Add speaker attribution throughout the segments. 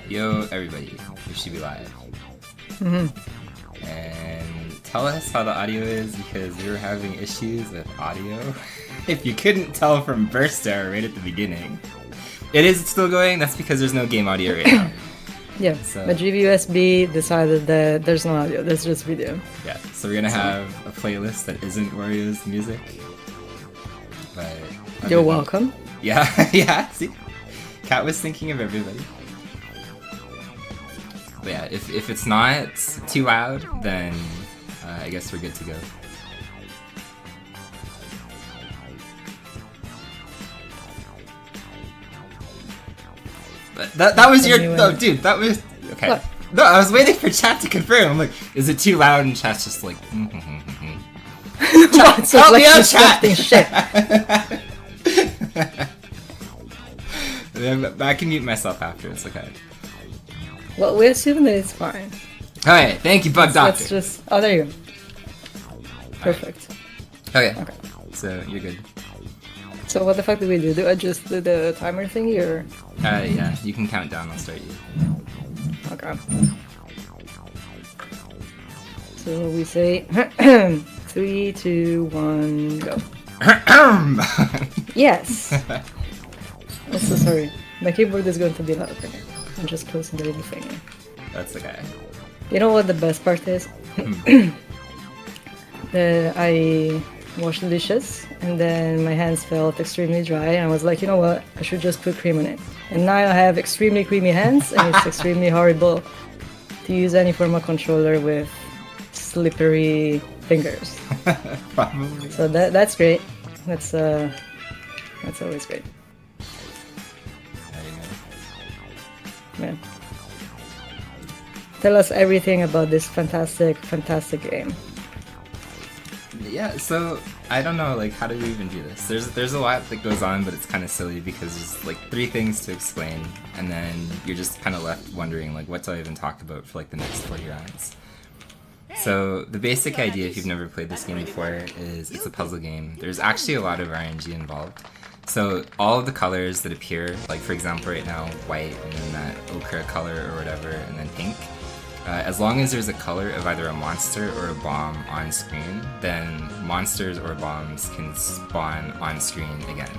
Speaker 1: Yo, everybody, we should be live. And tell us how the audio is because we were having issues with audio. If you couldn't tell from burst error right at the beginning. It is still going, that's because there's no game audio right now.
Speaker 2: Yeah, so. But GVUSB decided that there's no audio, there's just video.
Speaker 1: Yeah, so we're gonna have a playlist that isn't Wario's music. But
Speaker 2: you're welcome.
Speaker 1: Yeah, yeah, see? Kat was thinking of everybody. But yeah, if it's not too loud, then I guess we're good to go. That was your... No, dude, that was... Okay. What? No, I was waiting for chat to confirm. I'm like, is it too loud? And chat's just like...
Speaker 2: Chat, so like she's shit.
Speaker 1: I can mute myself after, it's okay.
Speaker 2: Well, we assume that it's fine.
Speaker 1: Alright, thank you, Bug Doctor.
Speaker 2: Let's just... Oh, there you go. Perfect.
Speaker 1: Right. Okay, so you're good.
Speaker 2: So what the fuck do we do? Do I just do the timer thingy, or...?
Speaker 1: Yeah, you can count down, I'll start you.
Speaker 2: Okay. So we say... 3, 2, 1, go. Yes! I'm so sorry. My keyboard is going to be loud. Okay. I'm just closing the little finger.
Speaker 1: That's okay.
Speaker 2: You know what the best part is? I washed the dishes and then my hands felt extremely dry and I was like, you know what? I should just put cream on it. And now I have extremely creamy hands and it's extremely horrible to use any form of controller with slippery fingers.
Speaker 1: Probably.
Speaker 2: So that's great. That's always great. Yeah. Tell us everything about this fantastic, fantastic game.
Speaker 1: Yeah, so I don't know, like, how do we even do this? There's a lot that goes on, but it's kind of silly because there's like 3 things to explain, and then you're just kind of left wondering, like, what do I even talk about for like the next 40 rounds? So the basic idea, if you've never played this game before, is it's a puzzle game. There's actually a lot of RNG involved. So all of the colors that appear, like for example right now, white, and then that ochre color or whatever, and then pink, as long as there's a color of either a monster or a bomb on screen, then monsters or bombs can spawn on screen again.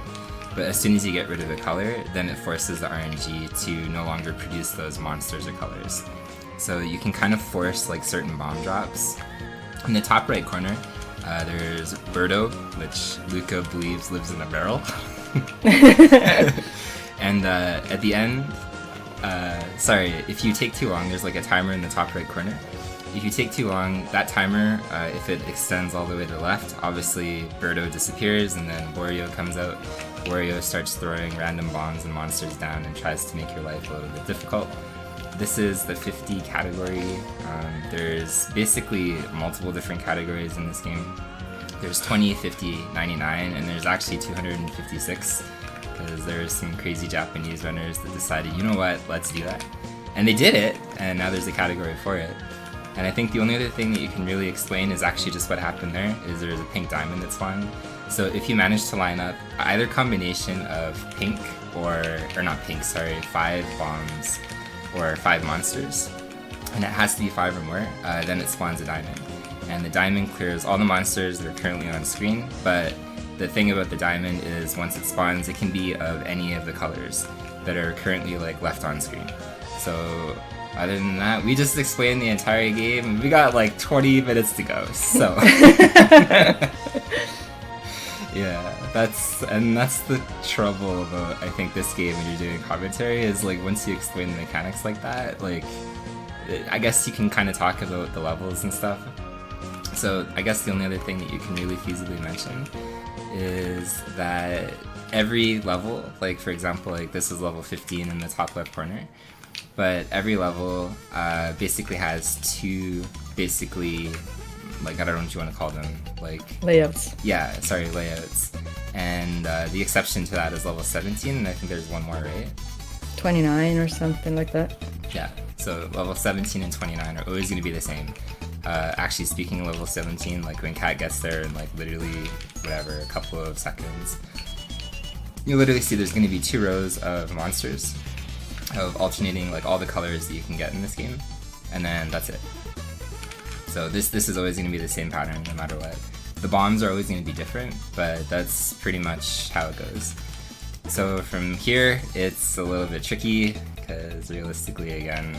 Speaker 1: But as soon as you get rid of the color, then it forces the RNG to no longer produce those monsters or colors. So you can kind of force like certain bomb drops. In the top right corner, there's Birdo, which Luca believes lives in a barrel. And at the end, sorry, if you take too long, there's like a timer in the top right corner. If you take too long, that timer, if it extends all the way to the left, obviously Birdo disappears and then Wario comes out. Wario starts throwing random bombs and monsters down and tries to make your life a little bit difficult. This is the 50 category. There's basically multiple different categories in this game. There's 20, 50, 99, and there's actually 256 because there's some crazy Japanese runners that decided, you know what, let's do that. And they did it, and now there's a category for it. And I think the only other thing that you can really explain is actually just what happened there, is there's a pink diamond that spawned. So if you manage to line up either combination of pink or not pink, sorry, 5 bombs or 5 monsters, and it has to be 5 or more, then it spawns a diamond. And the diamond clears all the monsters that are currently on screen, but the thing about the diamond is once it spawns, it can be of any of the colors that are currently like left on screen. So other than that, we just explained the entire game, and we got like 20 minutes to go, so... Yeah, that's the trouble about, I think, this game when you're doing commentary, is like once you explain the mechanics like that, like, I guess you can kind of talk about the levels and stuff. So I guess the only other thing that you can really feasibly mention is that every level, like for example, like this is level 15 in the top left corner, but every level basically has 2 basically, like, I don't know what you want to call them, like...
Speaker 2: Layouts.
Speaker 1: Yeah, sorry, layouts. And the exception to that is level 17, and I think there's one more, right?
Speaker 2: 29 or something like that.
Speaker 1: Yeah, so level 17 and 29 are always going to be the same. Actually, speaking of level 17, like when Kat gets there in like literally, whatever, a couple of seconds, you literally see there's going to be 2 rows of monsters. of alternating like all the colors that you can get in this game, and then that's it. So this is always going to be the same pattern no matter what. The bombs are always going to be different, but that's pretty much how it goes. So from here, it's a little bit tricky, because realistically, again,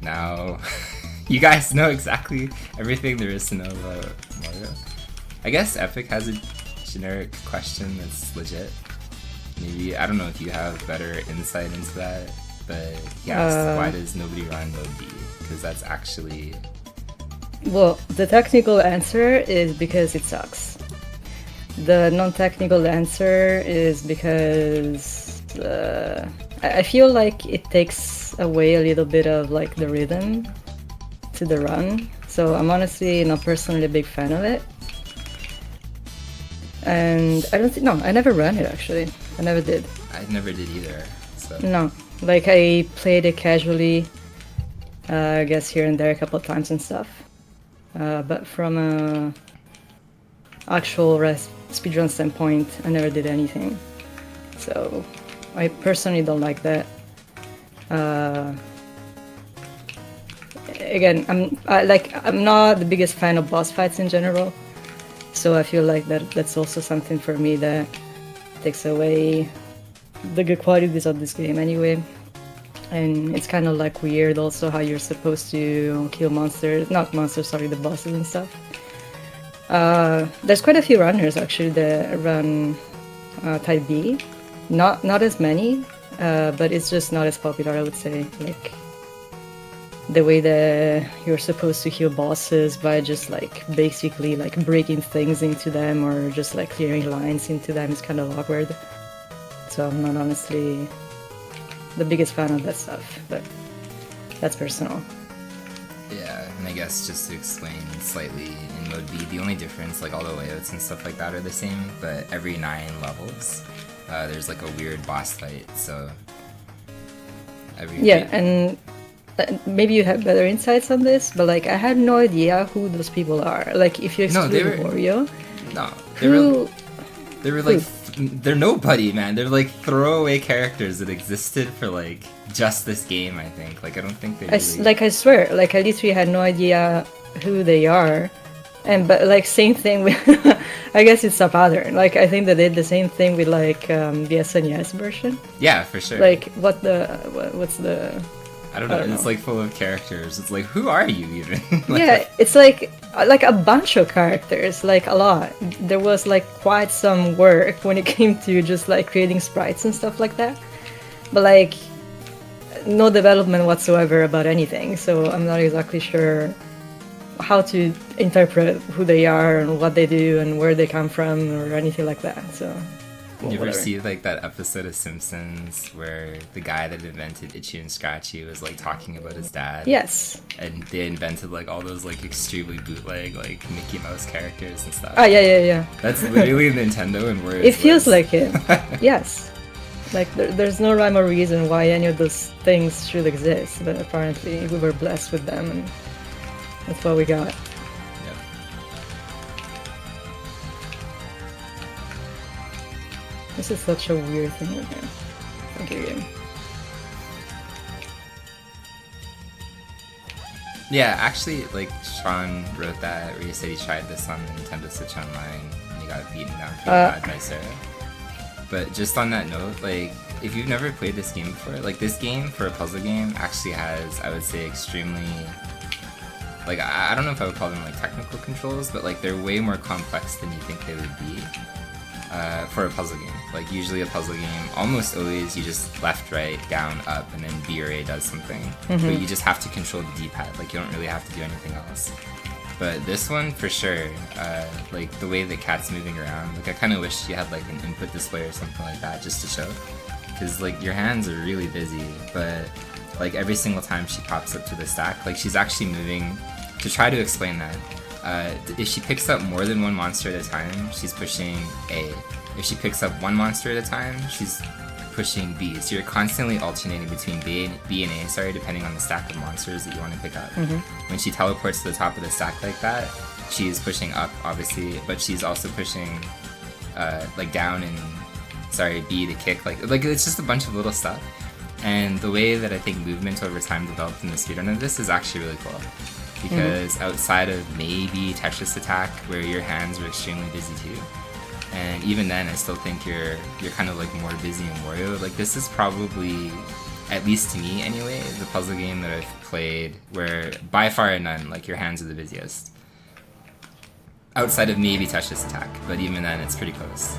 Speaker 1: now you guys know exactly everything there is to know about Wario. I guess Epic has a generic question that's legit. Maybe, I don't know if you have better insight into that, but he asked, why does nobody run Mode B? Because that's actually...
Speaker 2: Well, the technical answer is because it sucks. The non-technical answer is because I feel like it takes away a little bit of like the rhythm to the run. So I'm honestly not personally a big fan of it. And I don't think, no, I never ran it actually. I never did.
Speaker 1: I never did either. So.
Speaker 2: No, like I played it casually, I guess here and there a couple of times and stuff. But from a actual speedrun standpoint, I never did anything. So I personally don't like that. Again, I'm not the biggest fan of boss fights in general. So I feel like that's also something for me that takes away the good qualities of this game anyway. And it's kind of like weird also how you're supposed to kill monsters, not monsters, sorry, the bosses and stuff. There's quite a few runners actually that run Type B. Not as many, but it's just not as popular, I would say. Like the way that you're supposed to kill bosses by just like basically like breaking things into them or just like clearing lines into them is kind of awkward. So I'm not honestly the biggest fan of that stuff, but that's personal.
Speaker 1: Yeah, and I guess just to explain slightly, in Mode B, the only difference, like all the layouts and stuff like that are the same, but every 9 levels, there's like a weird boss fight, so...
Speaker 2: and maybe you have better insights on this, but like I had no idea who those people are. Like if you exclude Wario...
Speaker 1: No, they were like... They're nobody, man. They're like throwaway characters that existed for like just this game, I think. Like I don't think they really...
Speaker 2: Like I swear, like I literally had no idea who they are. But like same thing with... I guess it's a pattern. Like I think they did the same thing with like the SNES version.
Speaker 1: Yeah, for sure.
Speaker 2: Like what's the...
Speaker 1: I don't know. It's like full of characters. It's like, who are you even?
Speaker 2: Like, yeah, it's like a bunch of characters, like a lot. There was like quite some work when it came to just like creating sprites and stuff like that. But like no development whatsoever about anything. So I'm not exactly sure how to interpret who they are and what they do and where they come from or anything like that. So
Speaker 1: you ever see like that episode of Simpsons where the guy that invented Itchy and Scratchy was like talking about his dad?
Speaker 2: Yes.
Speaker 1: And they invented like all those like extremely bootleg like Mickey Mouse characters and stuff.
Speaker 2: Ah, yeah.
Speaker 1: That's literally Nintendo and where
Speaker 2: it feels like it. Yes. Like there's no rhyme or reason why any of those things should exist, but apparently we were blessed with them and that's what we got. This is such a weird thing right here. Thank you, game.
Speaker 1: Yeah, actually, like, Sean wrote that, where he said he tried this on the Nintendo Switch Online, and he got beaten down pretty bad by Sarah. But just on that note, like, if you've never played this game before, like, this game, for a puzzle game, actually has, I would say, extremely... Like, I don't know if I would call them, like, technical controls, but, like, they're way more complex than you think they would be. For a puzzle game. Like usually a puzzle game, almost always you just left, right, down, up, and then B or A does something. But you just have to control the D-pad, like you don't really have to do anything else. But this one, for sure, like the way the cat's moving around, like I kind of wish you had like an input display or something like that just to show. Because like your hands are really busy, but like every single time she pops up to the stack, like she's actually moving, to try to explain that. If she picks up more than one monster at a time, she's pushing A. If she picks up one monster at a time, she's pushing B. So you're constantly alternating between B and A, sorry, depending on the stack of monsters that you want to pick up. When she teleports to the top of the stack like that, she's pushing up, obviously, but she's also pushing like down and, sorry, B to kick. Like it's just a bunch of little stuff. And the way that I think movement over time developed in the speedrun of this is actually really cool. Because outside of maybe Tetris Attack, where your hands were extremely busy too, and even then I still think you're kind of like more busy in Wario. Like this is probably, at least to me anyway, the puzzle game that I've played where by far and none, like your hands are the busiest. Outside of maybe Tetris Attack, but even then it's pretty close.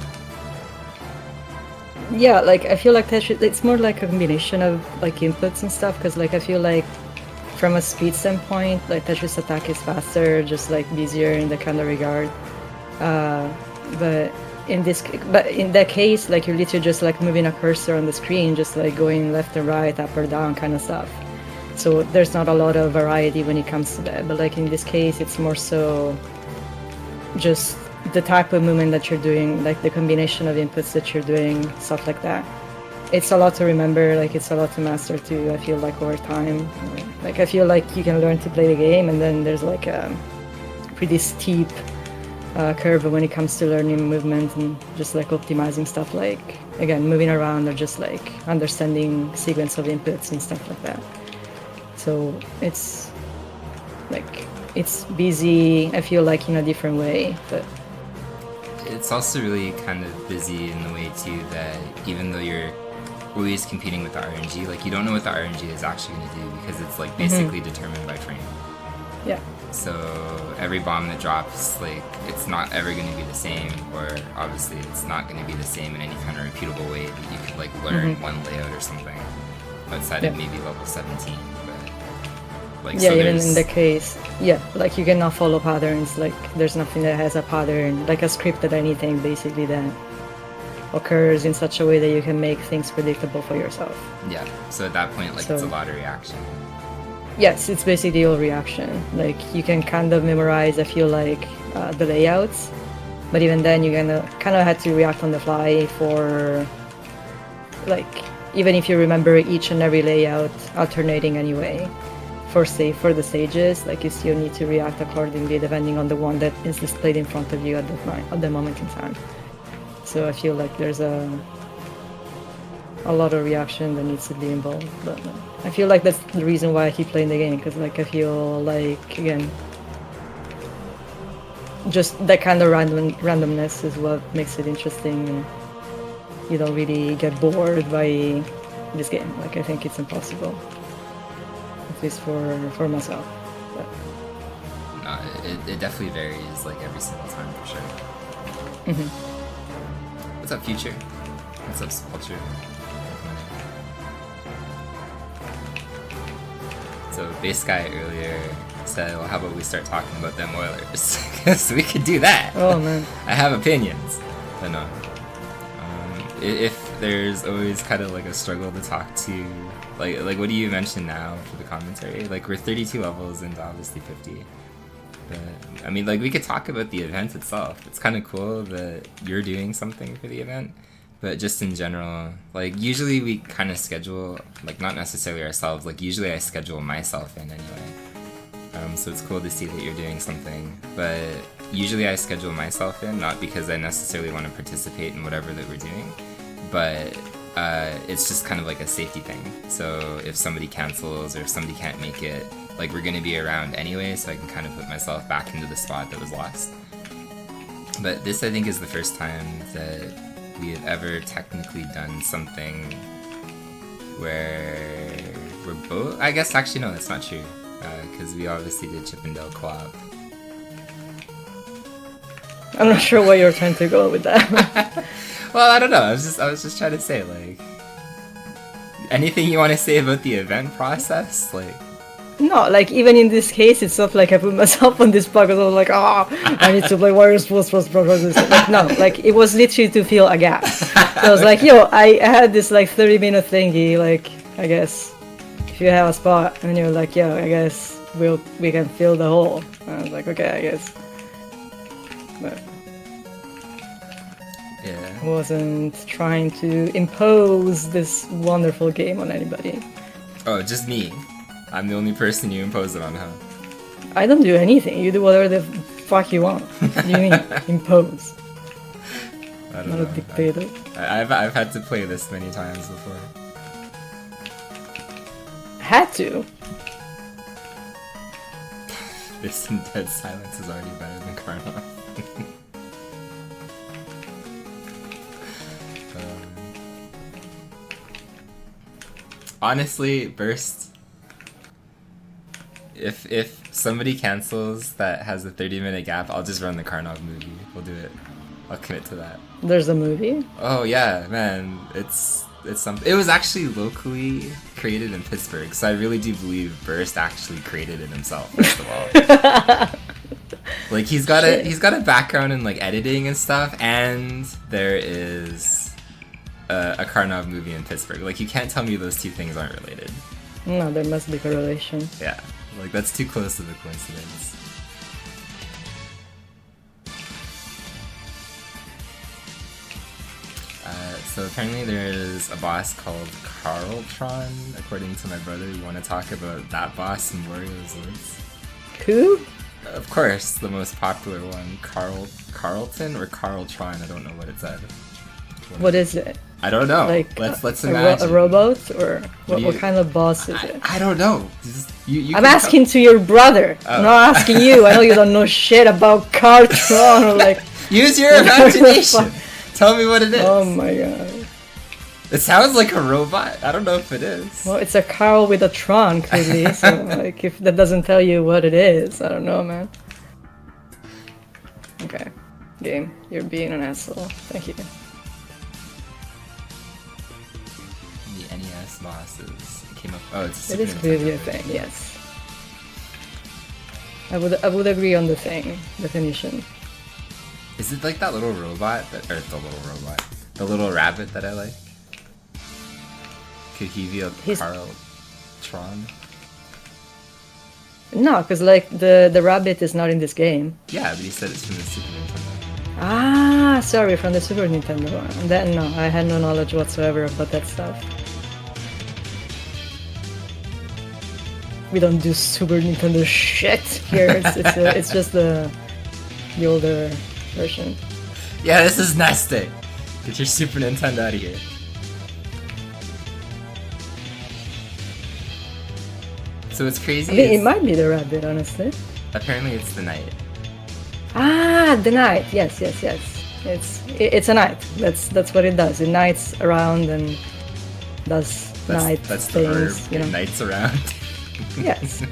Speaker 2: Yeah, like I feel like Tetris, it's more like a combination of like inputs and stuff, because like I feel like from a speed standpoint, like Tetris Attack is faster, just like busier in that kind of regard. But in that case, like you're literally just like moving a cursor on the screen, just like going left and right, up or down kind of stuff. So there's not a lot of variety when it comes to that. But like in this case, it's more so just the type of movement that you're doing, like the combination of inputs that you're doing, stuff like that. It's a lot to remember, like it's a lot to master too, I feel like over time. Like I feel like you can learn to play the game, and then there's like a pretty steep curve when it comes to learning movement and just like optimizing stuff, like again moving around or just like understanding sequence of inputs and stuff like that. So it's like it's busy, I feel like, in a different way, but
Speaker 1: it's also really kind of busy in the way too that even though you're always competing with the RNG, like you don't know what the RNG is actually going to do because it's like basically determined by frame.
Speaker 2: Yeah.
Speaker 1: So every bomb that drops, like it's not ever going to be the same, or obviously it's not going to be the same in any kind of repeatable way that you could like learn one layout or something outside of maybe level 17. But like,
Speaker 2: yeah,
Speaker 1: so
Speaker 2: even in the case, yeah, like you cannot follow patterns, like there's nothing that has a pattern, like a scripted anything basically that occurs in such a way that you can make things predictable for yourself.
Speaker 1: Yeah, so at that point, like it's a lot of reaction.
Speaker 2: Yes, it's basically all reaction. Like you can kind of memorize, I feel like, the layouts, but even then you kind of had to react on the fly for, like, even if you remember each and every layout alternating anyway, for the stages, like you still need to react accordingly depending on the one that is displayed in front of you at the moment in time. So I feel like there's a lot of reaction that needs to be involved, but I feel like that's the reason why I keep playing the game, because like I feel like, again, just that kind of randomness is what makes it interesting, and you don't really get bored by this game. Like I think it's impossible, at least for myself. But
Speaker 1: no, it definitely varies like every single time for sure. What's up, Future? What's up, Spulture? So Base Guy earlier said, well, how about we start talking about them Oilers? Because we could do that.
Speaker 2: Oh man.
Speaker 1: I have opinions. But no. If there's always kind of like a struggle to talk to, like what do you mention now for the commentary? Like we're 32 levels into obviously 50. But, I mean, like, we could talk about the event itself. It's kind of cool that you're doing something for the event, but just in general, like, usually we kind of schedule, like, not necessarily ourselves, like, usually I schedule myself in anyway. So it's cool to see that you're doing something, but usually I schedule myself in, not because I necessarily want to participate in whatever that we're doing, but it's just kind of like a safety thing. So if somebody cancels or if somebody can't make it, like we're gonna be around anyway, so I can kind of put myself back into the spot that was lost. But this, I think, is the first time that we have ever technically done something where we're both... I guess, actually, no, that's not true. Because we obviously did Chip and Dale co-op.
Speaker 2: I'm not sure where you're trying to go with that.
Speaker 1: Well, I don't know. I was just trying to say, like... Anything you want to say about the event process? Like...
Speaker 2: No, like, even in this case, it's not like I put myself on this spot because I was like, I need to play Wario Sports. Like, no, like, it was literally to fill a gap. So I was like, yo, I had this, like, 30-minute thingy, like, I guess, if you have a spot, and you're like, yo, I guess we can fill the hole. And I was like, okay, I guess. But
Speaker 1: yeah.
Speaker 2: I wasn't trying to impose this wonderful game on anybody.
Speaker 1: Oh, just me. I'm the only person you impose it on, huh?
Speaker 2: I don't do anything. You do whatever the fuck you want. What do you mean, impose?
Speaker 1: I don't
Speaker 2: Not
Speaker 1: know.
Speaker 2: a dictator.
Speaker 1: I've had to play this many times before.
Speaker 2: had to.
Speaker 1: This Dead Silence is already better than Karnov. Honestly, Burst. If somebody cancels that has a 30-minute gap, I'll just run the Karnov movie. We'll do it. I'll commit to that.
Speaker 2: There's a movie?
Speaker 1: Oh yeah, man. It's something. It was actually locally created in Pittsburgh, so I really do believe Burst actually created it himself. First of all, like he's got a background in like editing and stuff, and there is a Karnov movie in Pittsburgh. Like you can't tell me those two things aren't related.
Speaker 2: No, there must be correlation.
Speaker 1: Yeah, like that's too close of a coincidence. So apparently there is a boss called Carltron, according to my brother. You want to talk about that boss in Wario's Woods?
Speaker 2: Who?
Speaker 1: Of course, the most popular one, Carlton or Carltron. I don't know what it said.
Speaker 2: What is it?
Speaker 1: I don't know.
Speaker 2: Like
Speaker 1: let's imagine
Speaker 2: a robot, or what kind of boss is it?
Speaker 1: I don't know.
Speaker 2: I'm asking to your brother.
Speaker 1: Oh.
Speaker 2: I'm not asking you. I know you don't know shit about Carltron or like.
Speaker 1: Use your imagination. Tell me what it is.
Speaker 2: Oh my god.
Speaker 1: It sounds like a robot. I don't know if it is.
Speaker 2: Well, it's a Carl with a Tron, clearly. So, like, if that doesn't tell you what it is, I don't know, man. Okay. Game, you're being an asshole. Thank you.
Speaker 1: The NES bosses came up. Oh, it's a
Speaker 2: It is
Speaker 1: Super
Speaker 2: clearly
Speaker 1: Nintendo
Speaker 2: a thing,
Speaker 1: version.
Speaker 2: yes. I would agree on the thing definition.
Speaker 1: Is it like that little robot the little rabbit that I like? Could he be a Carltron?
Speaker 2: No, because like the rabbit is not in this game.
Speaker 1: Yeah, but he said it's from the Super Nintendo.
Speaker 2: Ah, sorry, from the Super Nintendo one. Then no, I had no knowledge whatsoever about that stuff. We don't do Super Nintendo shit here. It's just the older version.
Speaker 1: Yeah, this is NESDay. Get your Super Nintendo out of here. So what's crazy
Speaker 2: I mean,
Speaker 1: is
Speaker 2: it might be the rabbit, honestly.
Speaker 1: apparently it's the knight.
Speaker 2: Ah, the knight. Yes. It's a knight. That's what it does. It knights around and does knight
Speaker 1: That's the verb.
Speaker 2: things. You know.
Speaker 1: Knights around.
Speaker 2: Yes,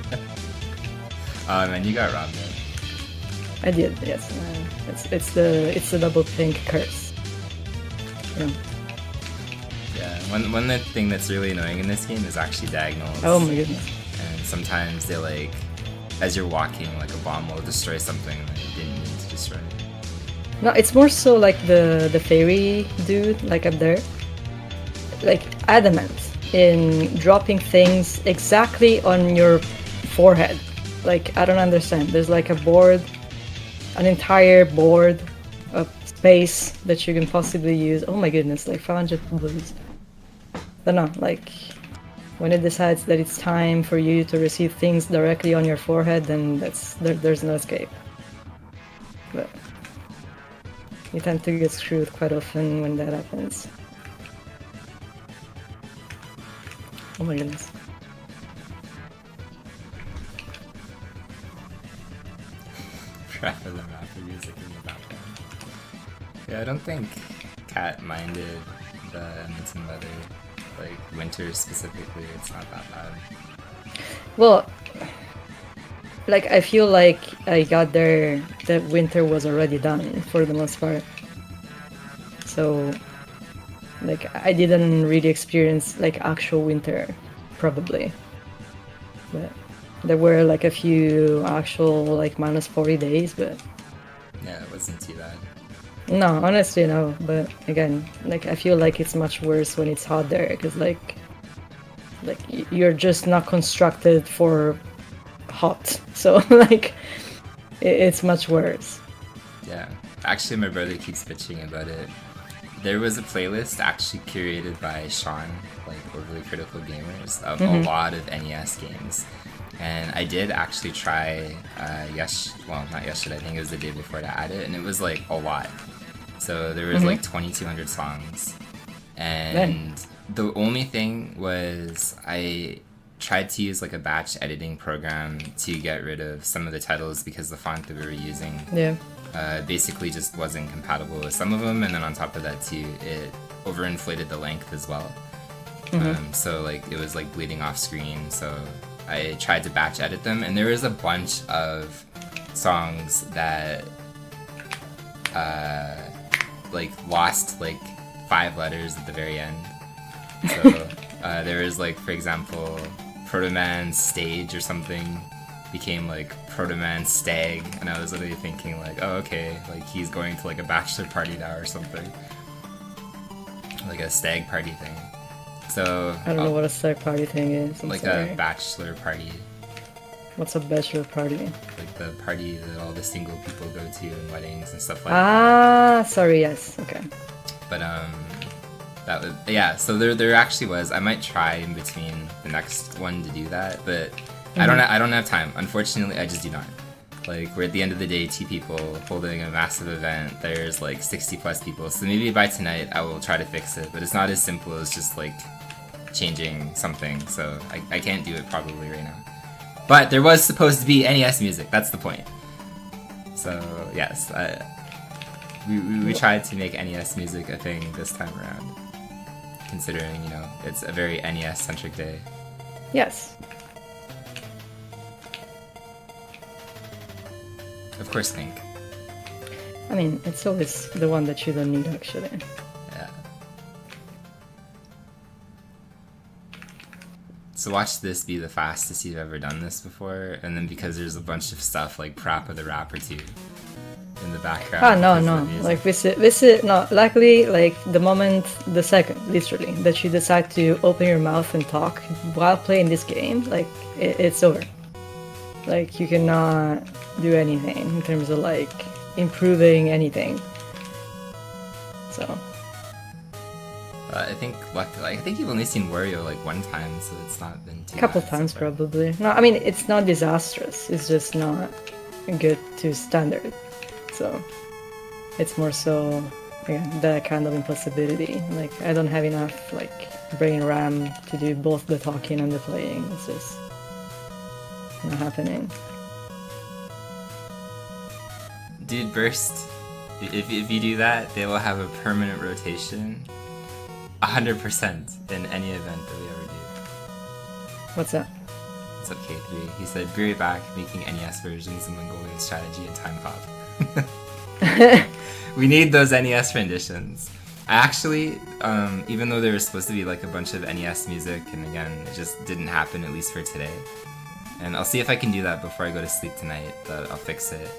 Speaker 1: Oh man, you got robbed there.
Speaker 2: I did. Yes, it's the double pink curse. You know.
Speaker 1: Yeah, one thing that's really annoying in this game is actually diagonals.
Speaker 2: Oh my goodness.
Speaker 1: And sometimes they like, as you're walking, like a bomb will destroy something that you didn't mean to destroy.
Speaker 2: No, it's more so like the fairy dude, like up there, like adamant in dropping things exactly on your forehead. Like, I don't understand. There's like a board, an entire board of space that you can possibly use. Oh my goodness, like 500 blues. But no, like, when it decides that it's time for you to receive things directly on your forehead, then there's no escape. But you tend to get screwed quite often when that happens. Oh my goodness.
Speaker 1: Rapper the rapper music in the background. Yeah, I don't think Kat minded the Edmonton weather. Like winter specifically, it's not that bad.
Speaker 2: Well, like, I feel like I got there, the winter was already done for the most part. So, like, I didn't really experience, like, actual winter, probably. But there were, like, a few actual, like, minus 40 days, but...
Speaker 1: Yeah, it wasn't too bad.
Speaker 2: No, honestly, no. But, again, like, I feel like it's much worse when it's hot there, because, like, you're just not constructed for hot. So, like, it's much worse.
Speaker 1: Yeah. Actually, my brother keeps bitching about it. There was a playlist actually curated by Sean, like Overly Critical Gamers, of a lot of NES games. And I did actually try, not yesterday, I think it was the day before to add it, and it was like a lot. So there was like 2,200 songs. And the only thing was tried to use like a batch editing program to get rid of some of the titles because the font that we were using basically just wasn't compatible with some of them, and then on top of that too, it overinflated the length as well. So like it was like bleeding off screen, so I tried to batch edit them, and there was a bunch of songs that like lost like 5 letters at the very end. So there was like, for example, Proto Man's Stage or something became like Proto Man's Stag, and I was literally thinking like, oh okay, like he's going to like a bachelor party now or something, like a stag party thing. So
Speaker 2: I don't know what a stag party thing is. I'm
Speaker 1: like
Speaker 2: sorry.
Speaker 1: a bachelor party,
Speaker 2: What's a bachelor party?
Speaker 1: like the party that all the single people go to in weddings and stuff like
Speaker 2: Ah, sorry, yes, okay.
Speaker 1: But that was, yeah, so there actually was. I might try in between the next one to do that, but I don't have time. Unfortunately, I just do not. Like, we're at the end of the day 2 people holding a massive event. There's like 60 plus people, so maybe by tonight I will try to fix it, but it's not as simple as just like changing something, so I can't do it probably right now. But there was supposed to be NES music, that's the point. So yes, we tried to make NES music a thing this time around, considering, you know, it's a very NES-centric day.
Speaker 2: Yes.
Speaker 1: Of course, Link.
Speaker 2: I mean, it's always the one that you don't need, actually.
Speaker 1: Yeah. So watch this be the fastest you've ever done this before, and then because there's a bunch of stuff like Parappa the Rapper too in the background.
Speaker 2: Ah, no. Like, visit, no, luckily, like, the second, literally, that you decide to open your mouth and talk while playing this game, like, it's over. Like, you cannot do anything in terms of, like, improving anything. So.
Speaker 1: I think you've only seen Wario like one time, so it's not been too
Speaker 2: A couple
Speaker 1: bad
Speaker 2: times,
Speaker 1: so far.
Speaker 2: probably. No, I mean, it's not disastrous. It's just not good to standard. So, it's more so, again, that kind of impossibility. Like, I don't have enough, like, brain RAM to do both the talking and the playing. It's just not happening.
Speaker 1: Dude, Burst, if you do that, they will have a permanent rotation 100% in any event that we ever do.
Speaker 2: What's that?
Speaker 1: What's up, K3? He said, be right back, making NES versions of Mongolian Strategy and Time Cop. We need those NES renditions. I actually, even though there was supposed to be like a bunch of NES music, and again, it just didn't happen, at least for today. And I'll see if I can do that before I go to sleep tonight, but I'll fix it.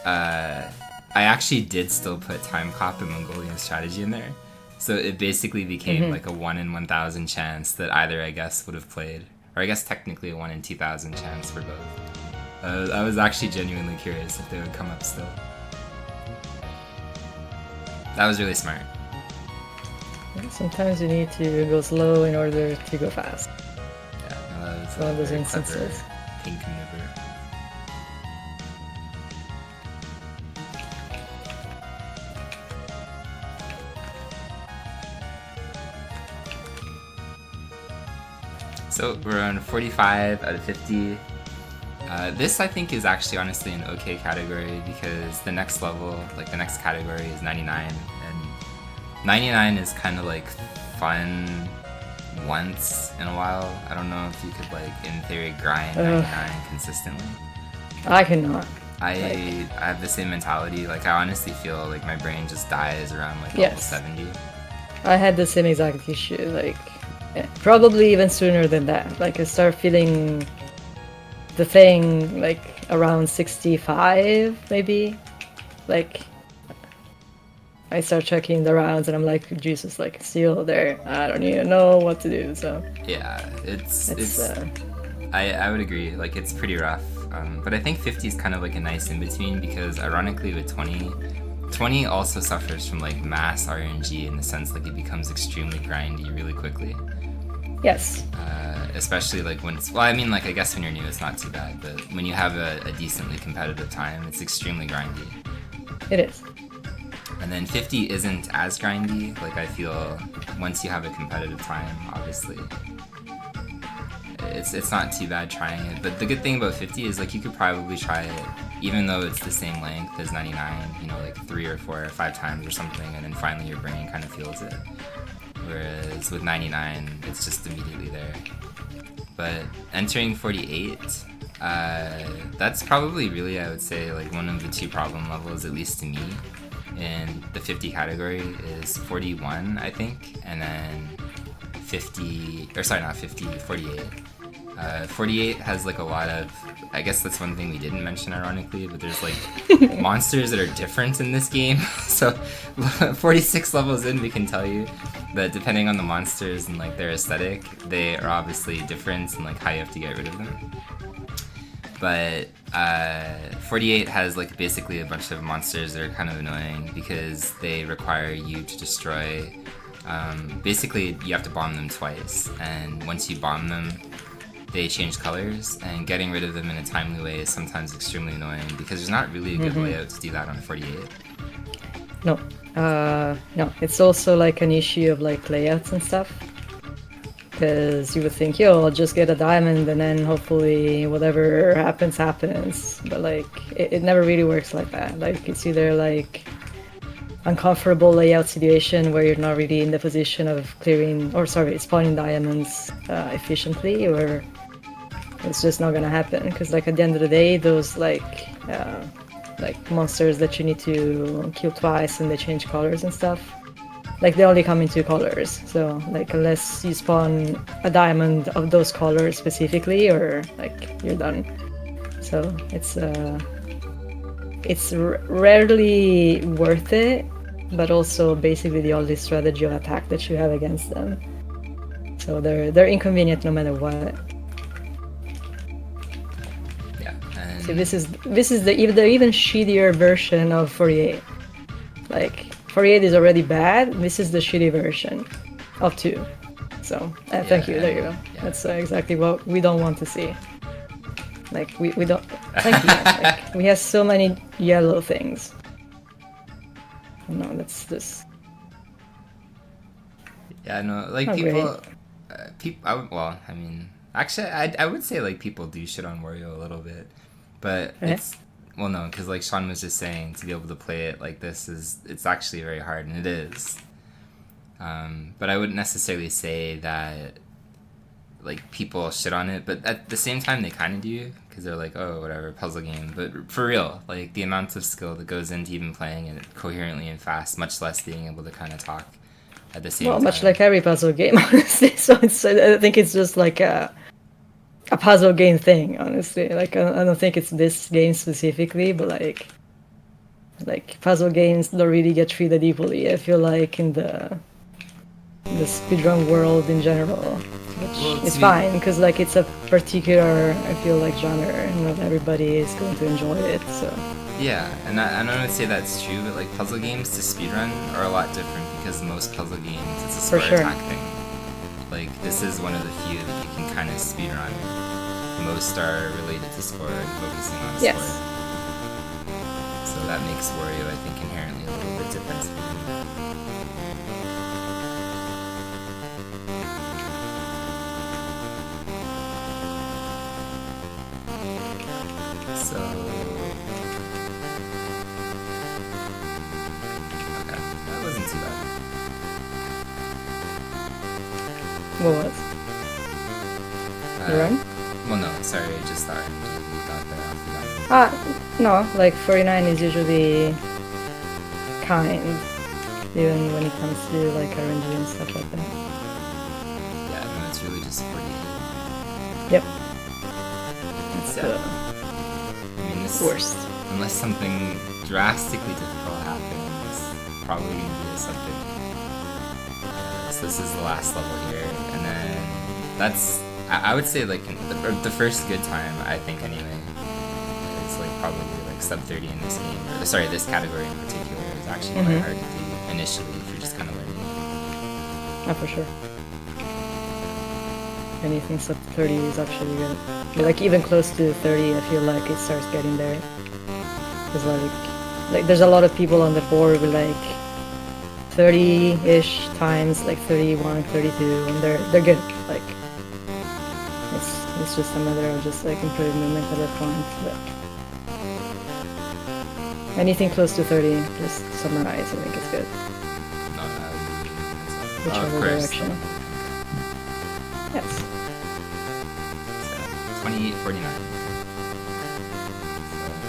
Speaker 1: I actually did still put Time Cop and Mongolian Strategy in there. So it basically became like a 1 in 1,000 chance that either, I guess, would have played. Or I guess technically a 1 in 2,000 chance for both. I was actually genuinely curious if they would come up still. That was really smart.
Speaker 2: Sometimes you need to go slow in order to go fast.
Speaker 1: Yeah, no, that was
Speaker 2: One of those
Speaker 1: very
Speaker 2: instances.
Speaker 1: clever pink maneuver. So we're on 45 out of 50. This I think is actually honestly an okay category because the next level, like the next category is 99, and 99 is kind of like fun once in a while. I don't know if you could like in theory grind 99 consistently.
Speaker 2: I cannot.
Speaker 1: I have the same mentality. Like I honestly feel like my brain just dies around like level 70.
Speaker 2: I had the same exact issue. Like probably even sooner than that. Like I start feeling the thing like around 65 maybe. Like I start checking the rounds and I'm like, Jesus, like still there. I don't even know what to do. So
Speaker 1: yeah, it's I would agree. Like it's pretty rough. But I think 50 is kind of like a nice in between because ironically with 20 also suffers from like mass RNG in the sense like it becomes extremely grindy really quickly.
Speaker 2: Yes.
Speaker 1: Especially like when it's, well, I mean like I guess when you're new it's not too bad, but when you have a decently competitive time, it's extremely grindy.
Speaker 2: It is.
Speaker 1: And then 50 isn't as grindy. Like I feel once you have a competitive time, obviously, it's not too bad trying it. But the good thing about 50 is like you could probably try it even though it's the same length as 99, you know, like 3 or 4 or 5 times or something, and then finally your brain kind of feels it. Whereas with 99, it's just immediately there. But entering 48, that's probably really, I would say, like one of the 2 problem levels, at least to me, in the 50 category is 41, I think, and then 50, or sorry, not 50, 48. 48 has like a lot of, I guess that's one thing we didn't mention ironically, but there's like monsters that are different in this game. So 46 levels in, we can tell you that depending on the monsters and like their aesthetic, they are obviously different and like how you have to get rid of them. But 48 has like basically a bunch of monsters that are kind of annoying because they require you to destroy, basically you have to bomb them twice, and once you bomb them, they change colors, and getting rid of them in a timely way is sometimes extremely annoying because there's not really a good layout to do that on 48.
Speaker 2: No, no, it's also like an issue of like layouts and stuff. Because you would think, yo, I'll just get a diamond and then hopefully whatever happens, happens. But like, it never really works like that. Like, it's either like uncomfortable layout situation where you're not really in the position of spawning diamonds efficiently, or it's just not gonna happen. Because like at the end of the day, those like monsters that you need to kill twice and they change colors and stuff, like they only come in 2 colors. So like unless you spawn a diamond of those colors specifically, or like you're done. So it's rarely worth it, but also basically the only strategy of attack that you have against them. So they're inconvenient no matter what.
Speaker 1: Yeah. And
Speaker 2: So this is the even shittier version of 48. Like 48 is already bad. This is the shitty version of 2. So thank you. There you go.
Speaker 1: Yeah.
Speaker 2: That's exactly what we don't want to see. Like we don't. Thank you. Like, we have so many yellow things. No, that's this.
Speaker 1: Yeah, no, like
Speaker 2: Not
Speaker 1: people, well, I mean, actually, I would say like people do shit on Wario a little bit, but it's, well, no, because like Sean was just saying, to be able to play it like this it's actually very hard, and it is. But I wouldn't necessarily say that like people shit on it, but at the same time they kind of do, because they're like, oh, whatever, puzzle game. But for real, like the amount of skill that goes into even playing it coherently and fast, much less being able to kind of talk at the same time.
Speaker 2: Well, much like every puzzle game, honestly. So I think it's just like a puzzle game thing, honestly. Like I don't think it's this game specifically, but like puzzle games don't really get treated equally, I feel like, in the speedrun world in general. Which is fine, because like it's a particular, I feel like, genre, and not everybody is going to enjoy it. So
Speaker 1: yeah, and I don't want to say that's true, but like puzzle games to speedrun are a lot different, because most puzzle games it's a square attack thing. Like this is one of the few that you can kind of speedrun. Most are related to score and focusing on score. So that makes Wario, I think, inherently a little bit different. So, okay, that wasn't too bad.
Speaker 2: what was? You run?
Speaker 1: Well, no, sorry, I just thought you got that off the
Speaker 2: No, like 49 is usually kind, even when it comes to like RNG and stuff like that.
Speaker 1: Yeah, no, it's really just 48.
Speaker 2: Yep.
Speaker 1: It's I mean, this
Speaker 2: worst.
Speaker 1: Unless something drastically difficult happens, probably going to be a subject. So this is the last level here, and then that's, I would say, like the first good time, I think anyway, is like probably like sub 30 in this game, or sorry, this category in particular is actually quite hard to do initially if you're just kind of learning.
Speaker 2: Oh, for sure. Anything sub 30 is actually good. But like even close to 30, I feel like it starts getting there. Because like there's a lot of people on the board with like 30-ish times, like 31, 32, and they're good. Like it's just a matter of just like improving movement at that point. But anything close to 30, just summarize, I think it's good.
Speaker 1: Not
Speaker 2: Whichever direction. Yes.
Speaker 1: So 2849.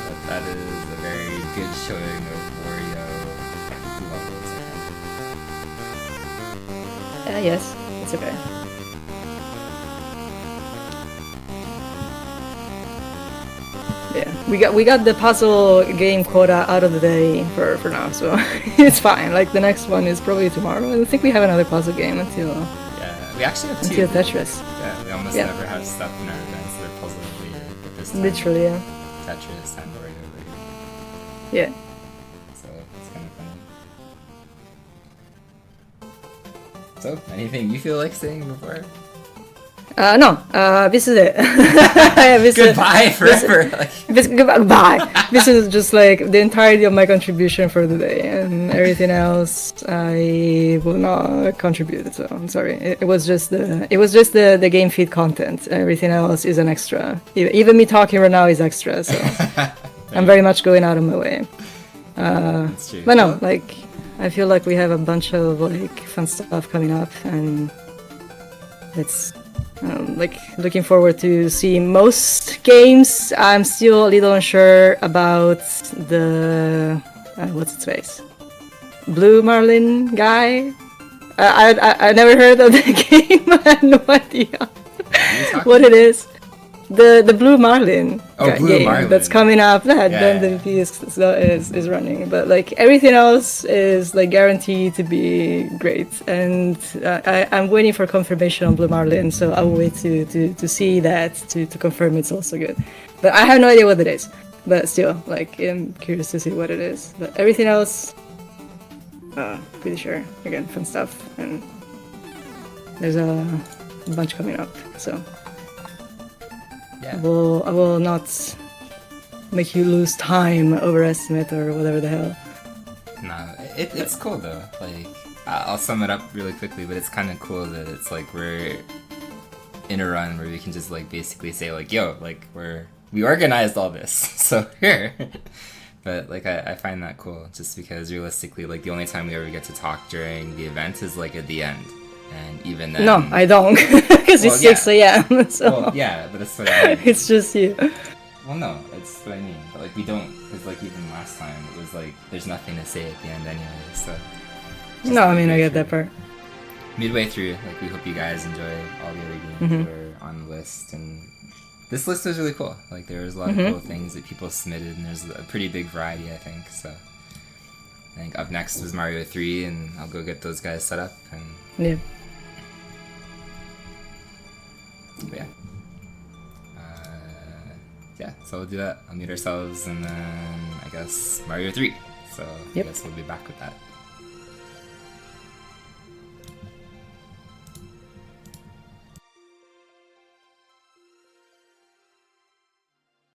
Speaker 1: So that is a very good showing of Wario levels.
Speaker 2: Yes, it's okay. Yeah, we got the puzzle game quota out of the day for now, so it's fine. Like the next one is probably tomorrow. I think we have another puzzle game until
Speaker 1: we actually have two.
Speaker 2: Until Tetris.
Speaker 1: Yeah, we almost never have stuff in our events that are puzzle related, but this time
Speaker 2: Literally, yeah.
Speaker 1: Tetris and Wario related.
Speaker 2: Yeah.
Speaker 1: So it's kind of funny. So anything you feel like saying before?
Speaker 2: No, this is it.
Speaker 1: Goodbye forever.
Speaker 2: Goodbye. This is just like the entirety of my contribution for the day, and everything else I will not contribute. So I'm sorry. It was just the game feed content. Everything else is an extra. Even me talking right now is extra. So I'm very much going out of my way.
Speaker 1: That's true.
Speaker 2: But no, like I feel like we have a bunch of like fun stuff coming up, and it's. Like looking forward to see most games. I'm still a little unsure about the what's its face, Blue Marlin guy. I never heard of the game. I have no idea what it is. The Blue Marlin game
Speaker 1: Marlin.
Speaker 2: that's coming up. That
Speaker 1: Yeah.
Speaker 2: the VP is running, but like everything else is like guaranteed to be great. And I'm waiting for confirmation on Blue Marlin, so I'll wait to see that to confirm it's also good. But I have no idea what it is. But still, like I'm curious to see what it is. But everything else, pretty sure. Again, fun stuff, and there's a bunch coming up. So.
Speaker 1: Yeah.
Speaker 2: I will not make you lose time, overestimate, or whatever the hell.
Speaker 1: No, it's cool though. Like, I'll sum it up really quickly, but it's kind of cool that it's like we're in a run where we can just like basically say like, yo, like we organized all this, so here. But like I find that cool, just because realistically, like the only time we ever get to talk during the event is like at the end. And even then...
Speaker 2: No, I don't, because it's 6 a.m. So
Speaker 1: well, yeah, but that's what I mean.
Speaker 2: It's just you.
Speaker 1: Well, no, it's what I mean. But like we don't, because like even last time it was like there's nothing to say at the end anyway. So.
Speaker 2: No, I mean I get that part.
Speaker 1: Midway through, like we hope you guys enjoy all the other games that are on the list, and this list was really cool. Like there was a lot of cool things that people submitted, and there's a pretty big variety, I think. So. I think up next was Mario 3, and I'll go get those guys set up and.
Speaker 2: Yeah.
Speaker 1: But yeah. Yeah, so we'll do that. I'll mute ourselves and then I guess Mario 3. So I guess we'll be back with that.